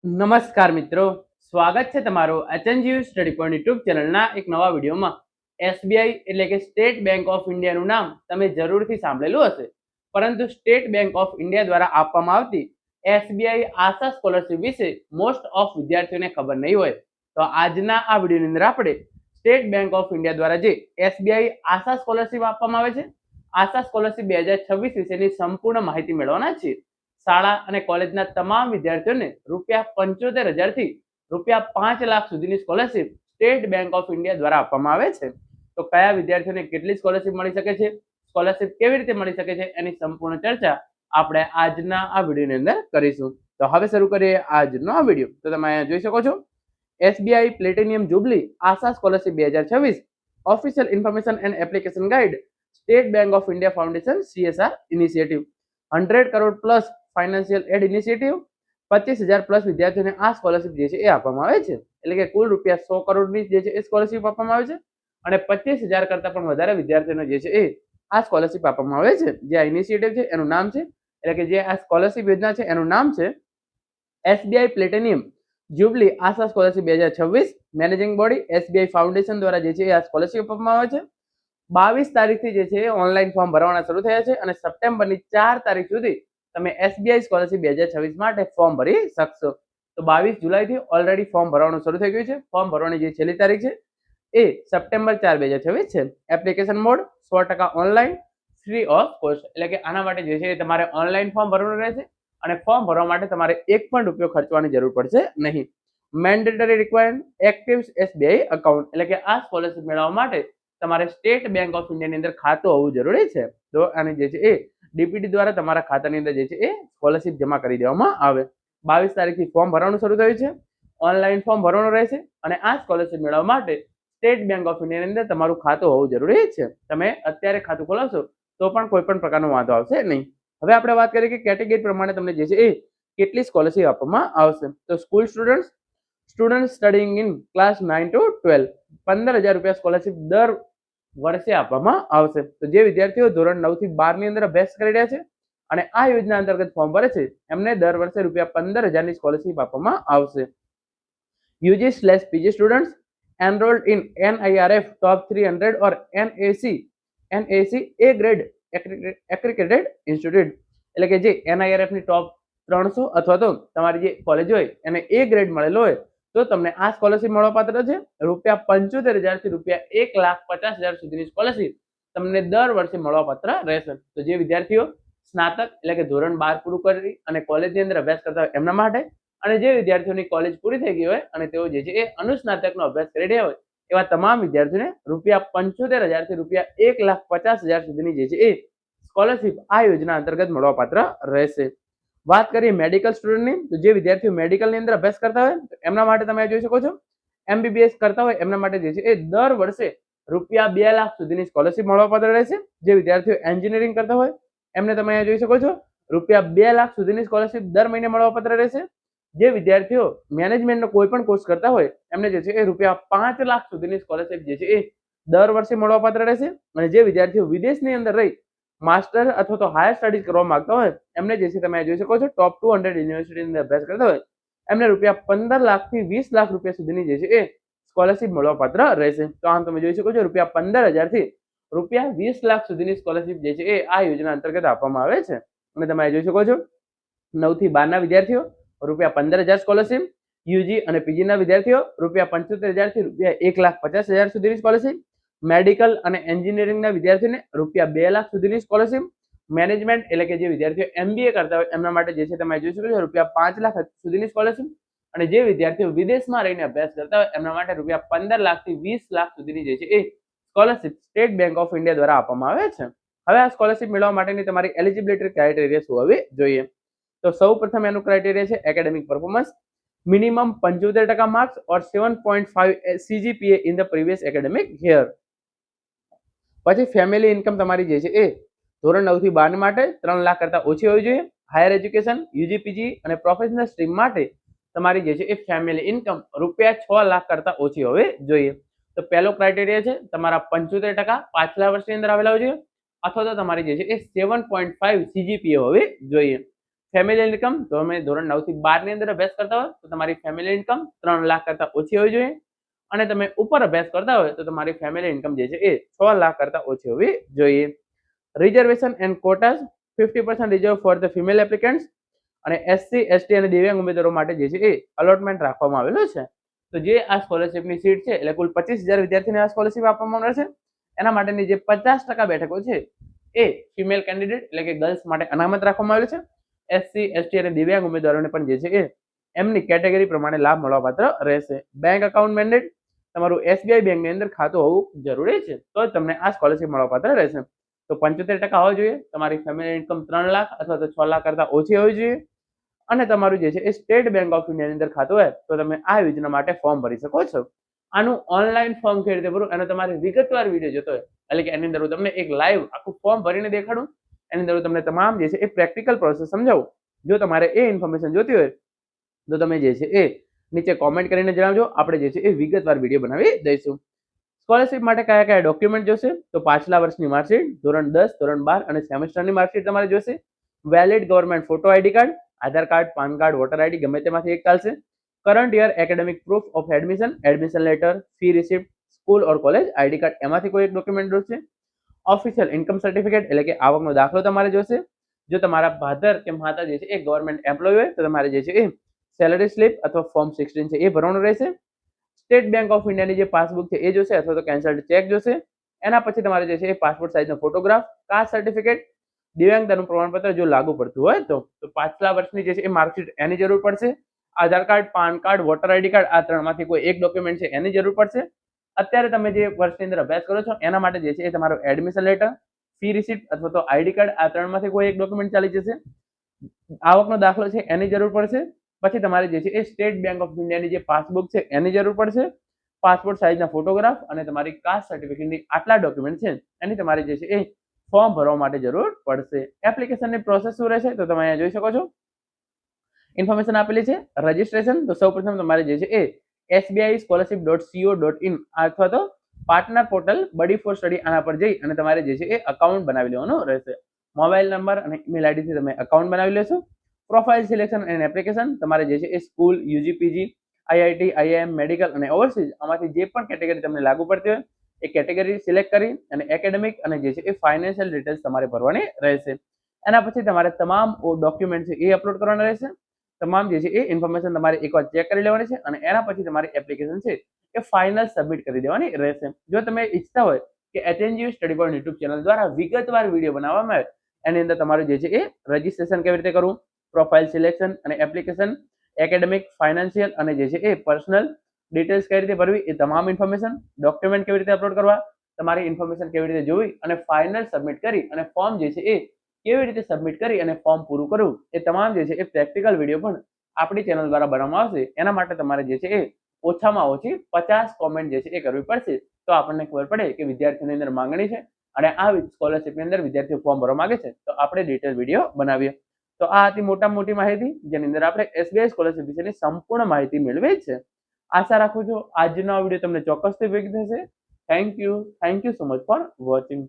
નમસ્કાર મિત્રો, સ્વાગત છે તમારું એચએનજીયુ સ્ટડી પોઈન્ટ યુટ્યુબ ચેનલના એક નવા વિડીયોમાં. એસબીઆઈ એટલે કે સ્ટેટ બેંક ઓફ ઇન્ડિયાનું નામ તમે જરૂરથી સાંભળેલું હશે, પરંતુ સ્ટેટ બેંક ઓફ ઇન્ડિયા દ્વારા આપવામાં આવતી એસબીઆઈ આશા સ્કોલરશિપ વિશે મોસ્ટ ઓફ વિદ્યાર્થીઓને ખબર નહીં હોય. તો આજના આ વિડીયોની અંદર આપણે સ્ટેટ બેંક ઓફ ઇન્ડિયા દ્વારા જે એસબીઆઈ આશા સ્કોલરશિપ આપવામાં આવે છે, આશા સ્કોલરશિપ 2026 વિશેની સંપૂર્ણ માહિતી મેળવવાના છીએ. શાળા અને કોલેજના તમામ વિદ્યાર્થીઓને ₹75,000 થી ₹5,00,000 સુધીની scholarship state bank of India દ્વારા આપવામાં આવે છે. તો કયા વિદ્યાર્થીઓને કેટલી સ્કોલરશિપ મળી શકે છે, સ્કોલરશિપ કેવી રીતે મળી શકે છે, એની સંપૂર્ણ ચર્ચા આપણે આજના આ વિડીયોની અંદર કરીશું. તો હવે શરૂ કરીએ આજનો આ વિડીયો. તો તમે અહીંયા જોઈ શકો છો, SBI platinum jubilee Asha scholarship 2026 official information and application guide state bank of India foundation CSR initiative 100 crore plus financial aid initiative 25,000 plus વિદ્યાર્થીઓને આ સ્કોલરશિપ જે છે એ આપવામાં આવે છે. એટલે કે કુલ ₹100 કરોડની જે છે એ સ્કોલરશિપ આપવામાં આવે છે અને 25,000 કરતા પણ વધારે વિદ્યાર્થીઓને જે છે એ આ સ્કોલરશિપ આપવામાં આવે છે. જે આ ઇનિશિયેટિવ છે એનું નામ છે, એટલે કે જે આ સ્કોલરશિપ યોજના છે એનું નામ છે SBI platinum jubilee Asha scholarship 2026. Managing body SBI foundation દ્વારા જે છે આ સ્કોલરશિપ આપવામાં આવે છે. 22 તારીખથી જે છે ઓનલાઈન ફોર્મ ભરવાના શરૂ થયા છે અને સપ્ટેમ્બરની 4 તારીખ સુધી તમે એસબીઆઈ સ્કોલરશિપ 2026 માટે ફોર્મ ભરી શકશો. તો 22 જુલાઈથી ઓલરેડી ફોર્મ ભરવાનું શરૂ થઈ ગયું છે. ફોર્મ ભરવાની જે છેલ્લી તારીખ છે એ સપ્ટેમ્બર 4, 2026 છે. Application mode 100% online, free of cost. એટલે કે આના માટે જે છે તમારે ઓનલાઈન ફોર્મ ભરવાનું રહેશે અને ફોર્મ ભરવા માટે તમારે ₹1 ખર્ચવાની જરૂર પડશે નહીં. Mandatory required active SBI account, એટલે કે આ સ્કોલરશિપ મેળવવા માટે તમારે સ્ટેટ બેંક ઓફ ઇન્ડિયાની અંદર ખાતું હોવું જરૂરી છે. તો આની જે છે એ ડીપીટી દ્વારા તમારા ખાતાની અંદર જે છે એ સ્કોલરશિપ જમા કરી દેવામાં આવે. 22 તારીખથી ફોર્મ ભરવાનું શરૂ થયું છે. ઓનલાઈન ફોર્મ ભરવાનું રહેશે અને આ સ્કોલરશિપ મેળવવા માટે સ્ટેટ બેંક ઓફ ઇન્ડિયાની અંદર તમારું ખાતું હોવું જરૂરી છે. તમે અત્યારે ખાતું ખોલાવશો તો પણ કોઈ પણ પ્રકારનો વાંધો આવશે નહીં. હવે આપણે વાત કરીએ કે કેટેગરી પ્રમાણે તમને જે છે એ કેટલી સ્કોલરશિપ આપવામાં આવશે. તો school student studying in class 9 to 12 ₹15,000 scholarship દર વર્ષે આપવામાં આવશે. તો જે વિદ્યાર્થીઓ ધોરણ 9 થી 12 ની અંદર અભ્યાસ કરી રહ્યા છે અને આ યોજના અંતર્ગત ફોર્મ ભરે છે એમને દર વર્ષે ₹15,000 ની સ્કોલરશિપ આપવામાં આવશે. UG/PG students enrolled in NIRF top 300 or NAC A grade accredited institute, એટલે કે જે NIRF ની ટોપ 300 અથવા તો તમારી જે કોલેજ હોય એને A ગ્રેડ મળેલો હોય તો તમને આ સ્કોલરશિપ મળવાપાત્ર છે. ₹75,000 થી ₹1,50,000 સુધીની સ્કોલરશિપ તમને દર વર્ષે મળવાપાત્ર રહેશે. તો જે વિદ્યાર્થીઓ સ્નાતક એટલે કે ધોરણ 12 પૂરું કરી અને કોલેજની અંદર અભ્યાસ કરતા હોય એમના માટે, અને જે વિદ્યાર્થીઓની કોલેજ પૂરી થઈ ગઈ હોય અને તેઓ જે છે એ અનુસ્નાતકનો અભ્યાસ કરી રહ્યા હોય એવા તમામ વિદ્યાર્થીઓને ₹75,000 થી ₹1,50,000 સુધીની જે છે એ સ્કોલરશિપ આ યોજના અંતર્ગત મળવાપાત્ર રહેશે. વાત કરીએ મેડિકલ સ્ટુડન્ટની, તો જે વિદ્યાર્થીઓ મેડિકલની અંદર અભ્યાસ કરતા હોય એમના માટે તમે જોઈ શકો છો, MBBS કરતા હોય એમના માટે જે છે એ દર વર્ષે ₹2,00,000 સુધીની સ્કોલરશિપ મળવાપાત્ર રહેશે. જે વિદ્યાર્થીઓ એન્જિનિયરિંગ કરતા હોય એમને તમે અહીંયા જોઈ શકો છો ₹2,00,000 સુધીની સ્કોલરશિપ દર મહિને મળવાપાત્ર રહેશે. જે વિદ્યાર્થીઓ મેનેજમેન્ટનો કોઈ પણ કોર્સ કરતા હોય એમને જે છે એ ₹5,00,000 સુધીની સ્કોલરશિપ જે છે એ દર વર્ષે મળવાપાત્ર રહેશે. અને જે વિદ્યાર્થીઓ વિદેશની અંદર રહી માસ્ટર અથવા તો હાયર સ્ટડીઝ કરવા માંગતા હોય એમને જે છે તમે જોઈ શકો છો ટોપ 200 યુનિવર્સિટીની અંદર અભ્યાસ કરતા હોય એમને ₹15,00,000 થી ₹20,00,000 સુધીની જે છે એ સ્કોલરશિપ મળવાપાત્ર રહેશે. તો આમ તમે જોઈ શકો છો ₹15,000 થી ₹20,00,000 સુધીની સ્કોલરશિપ જે છે એ આ યોજના અંતર્ગત આપવામાં આવે છે. અને તમે જોઈ શકો છો 9 થી 12 ના વિદ્યાર્થીઓ ₹15,000 સ્કોલરશિપ, યુજી અને પીજી ના વિદ્યાર્થીઓ ₹75,000 થી ₹1,50,000 સુધીની સ્કોલરશિપ, મેડિકલ અને એન્જિનિયરિંગના વિદ્યાર્થીઓને ₹2,00,000 સુધીની સ્કોલરશિપ, મેનેજમેન્ટ એટલે કે જે વિદ્યાર્થીઓ MBA કરતા હોય એમના માટે જે છે તમે જોઈ શકો છો ₹5,00,000 સુધીની સ્કોલરશિપ, અને જે વિદ્યાર્થીઓ વિદેશમાં રહીને અભ્યાસ કરતા હોય એમના માટે ₹15,00,000 થી ₹20,00,000 સુધીની જે છે એ scholarship state bank of India દ્વારા આપવામાં આવે છે. હવે આ સ્કોલરશિપ મેળવવા માટેની તમારી એલિજિબિલિટી ક્રાઇટેરિયા શું હોવી જોઈએ? તો સૌ પ્રથમ એનું ક્રાઇટેરિયા છે academic performance, minimum 75% marks or 7.5 CGPA in the previous academic year. પછી ફેમિલી ઇન્કમ તમારી જે છે એ ધોરણ 9 થી 12 માટે 3 લાખ કરતા ઓછી હોવી જોઈએ. હાયર એજ્યુકેશન યુજી પીજી અને પ્રોફેશનલ સ્ટ્રીમ માટે તમારી જે છે એ ફેમિલી ઇન્કમ ₹6,00,000 કરતા ઓછી હોવી જોઈએ. તો પહેલો ક્રાઇટેરિયા છે તમારા 75% પાછલા વર્ષની અંદર આવેલા હોવા જોઈએ અથવા તો તમારી જે છે એ 7.5 CGPA હોવી જોઈએ. ફેમિલી ઇન્કમ તો તમે ધોરણ 9 થી 12 ની અંદર અભ્યાસ કરતા હોય તો તમારી ફેમિલી ઇન્કમ 3 લાખ કરતા ઓછી હોવી જોઈએ, અને તમે ઉપર અભ્યાસ કરતા હોય તો તમારી ફેમિલી ઇન્કમ જે છે એ 6 લાખ કરતા ઓછી હોવી જોઈએ. Reservation and quotas 50% reserve for the female applicants, અને એસસી એસટી અને દિવ્યાંગ ઉમેદવારો માટે જે છે એ અલોટમેન્ટ રાખવામાં આવેલું છે. તો જે આ સ્કોલરશિપની સીટ છે એટલે કુલ 25,000 વિદ્યાર્થીને આ સ્કોલરશિપ આપવામાં આવે છે. એના માટેની જે 50% બેઠકો છે એ ફિમેલ કેન્ડિડેટ એટલે કે ગર્લ્સ માટે અનામત રાખવામાં આવેલ છે. એસસી એસટી અને દિવ્યાંગ ઉમેદવારોને પણ જે છે એ એમની કેટેગરી પ્રમાણે લાભ મળવાપાત્ર રહેશે. બેંક એકાઉન્ટ મેન્ડેટ, તમારું એસબીઆઈ બેંકની અંદર ખાતું હોવું જરૂરી છે તો જ તમને આ સ્કોલરશિપ મળવાપાત્ર રહેશે. તો 75% હોવા જોઈએ, તમારી ફેમિલી ઇન્કમ 3 લાખ અથવા તો 6 લાખ કરતા ઓછી હોવી જોઈએ, અને તમારું જે છે એ સ્ટેટ બેંક ઓફ ઇન્ડિયાની અંદર ખાતું હોય તો તમે આ યોજના માટે ફોર્મ ભરી શકો છો. આનું ઓનલાઈન ફોર્મ કેવી રીતે ભરવું એનો તમારે વિગતવાર વિડીયો જોતો હોય એટલે કે એની અંદર હું તમને એક લાઈવ આખું ફોર્મ ભરીને દેખાડું, એની અંદર હું તમને તમામ જે છે એ પ્રેક્ટિકલ પ્રોસેસ સમજાવું. જો તમારે એ ઇન્ફોર્મેશન જોતી હોય તો તમે જે છે એ નીચે કોમેન્ટ કરીને જણાવજો, આપણે જે છે એ વિગતવાર વિડીયો બનાવી દઈશું. સ્કોલરશિપ માટે કયા કયા ડોક્યુમેન્ટ જોશે તો પાછલા વર્ષની માર્કશીટ, ધોરણ 10, ધોરણ 12 અને સેમેસ્ટરની માર્કશીટ તમારે જોશે. Valid government photo ID card, Aadhaar card, PAN card, voter ID ગમે તેમાંથી એક ચાલશે. Current year academic proof of admission, admission letter, fee receipt, school or college ID card એમાંથી કોઈ એક ડોક્યુમેન્ટ જોશે. ઓફિશિયલ ઇન્કમ સર્ટિફિકેટ એટલે કે આવકનો દાખલો તમારે જોશે. જો તમારા ફાધર કે માતા જે છે એ ગવર્મેન્ટ એમ્પ્લોય હોય તો તમારે જે છે એ સેલરી સ્લીપ અથવા ફોર્મ 16 છે એ ભરવાનું રહેશે. સ્ટેટ બેંક ઓફ ઇન્ડિયાની જે પાસબુક છે એ જોશે અથવા તો કેન્સલ્ડ ચેક જોશે. એના પછી તમારે જે છે એ પાસપોર્ટ સાઇઝનો ફોટોગ્રાફ, કાસ્ટ સર્ટિફિકેટ, દિવ્યાંગતાનું પ્રમાણપત્ર જો લાગુ પડતું હોય તો પાછલા વર્ષની જે છે એ માર્કશીટ એની જરૂર પડશે. Aadhaar card, PAN card, voter ID card આ ત્રણમાંથી કોઈ એક ડોક્યુમેન્ટ છે એની જરૂર પડશે. અત્યારે તમે જે વર્ષની અંદર અભ્યાસ કરો છો એના માટે જે છે એ તમારો એડમિશન લેટર, ફી રિસિપ્ટ અથવા તો આઈડી કાર્ડ આ ત્રણમાંથી કોઈ એક ડોક્યુમેન્ટ ચાલી જશે. આવકનો દાખલો છે એની જરૂર પડશે. પછી તમારે જે છે એ સ્ટેટ બેંક ઓફ ઇન્ડિયાની જે પાસબુક છે એની જરૂર પડશે. પાસપોર્ટ સાઇઝના ફોટોગ્રાફ અને તમારી કાસ્ટ સર્ટિફિકેટની આટલા ડોક્યુમેન્ટ છે એની તમારી જે છે એ ફોર્મ ભરવા માટે જરૂર પડશે. એપ્લિકેશનની પ્રોસેસ શું રહેશે તો તમે અહીંયા જોઈ શકો છો ઇન્ફોર્મેશન આપેલી છે. રજિસ્ટ્રેશન તો સૌપ્રથમ તમારે જે છે એ sbi-scholarship.co.in અથવા તો પાર્ટનર પોર્ટલ બડી ફોર સ્ટડી આના પર જઈ અને તમારે જે છે એ અકાઉન્ટ બનાવી લેવાનું રહેશે. મોબાઈલ નંબર અને ઈમેલ આઈડીથી તમે અકાઉન્ટ બનાવી લેશો. પ્રોફાઇલ સિલેક્શન એન્ડ એપ્લિકેશન, તમારે જે છે એ school, UG, PG, IIT, IIM, medical અને ઓવરસીઝ આમાંથી જે પણ કેટેગરી તમને લાગુ પડતી હોય એ કેટેગરી સિલેક્ટ કરી અને એકેડેમિક અને જે છે એ ફાઇનાન્શિયલ ડિટેલ્સ તમારે ભરવાની રહેશે. એના પછી તમારે તમામ ડોક્યુમેન્ટ છે એ અપલોડ કરવાના રહેશે. તમામ જે છે એ ઇન્ફોર્મેશન તમારે એકવાર ચેક કરી લેવાની છે અને એના પછી તમારી એપ્લિકેશન છે એ ફાઇનલ સબમિટ કરી દેવાની રહેશે. જો તમે ઈચ્છતા હોય કે HNGU study point YouTube channel દ્વારા વિગતવાર વિડીયો બનાવવામાં આવે એની અંદર તમારું જે છે એ રજિસ્ટ્રેશન કેવી રીતે કરવું, પ્રોફાઇલ સિલેક્શન અને એપ્લિકેશન, એકેડેમિક, ફાઇનાન્શિયલ અને જે છે એ પર્સનલ ડિટેલ્સ કઈ રીતે ભરવી એ તમામ ઇન્ફોર્મેશન, ડોક્યુમેન્ટ કેવી રીતે અપલોડ કરવા, તમારી ઇન્ફોર્મેશન કેવી રીતે જોવી અને ફાઇનલ સબમિટ કરી અને ફોર્મ જે છે એ કેવી રીતે સબમિટ કરી અને ફોર્મ પૂરું કરવું એ તમામ જે છે એ પ્રેક્ટિકલ વિડીયો પણ આપણી ચેનલ દ્વારા બનાવવામાં આવશે. એના માટે તમારે જે છે એ ઓછામાં ઓછી 50 કોમેન્ટ જે છે એ કરવી પડશે તો આપણને ખબર પડે કે વિદ્યાર્થીઓની અંદર માંગણી છે અને આ સ્કોલરશિપની અંદર વિદ્યાર્થીઓ ફોર્મ ભરવા માંગે છે તો આપણે ડિટેલ વિડીયો બનાવીએ. તો આ હતી મોટામાં મોટી માહિતી જેની અંદર આપણે SBI સ્કોલરશિપ વિશેની સંપૂર્ણ માહિતી મેળવી છે. આશા રાખું છું આજનો આ વિડીયો તમને ચોક્કસથી ઉપયોગી થશે. Thank you so much for watching.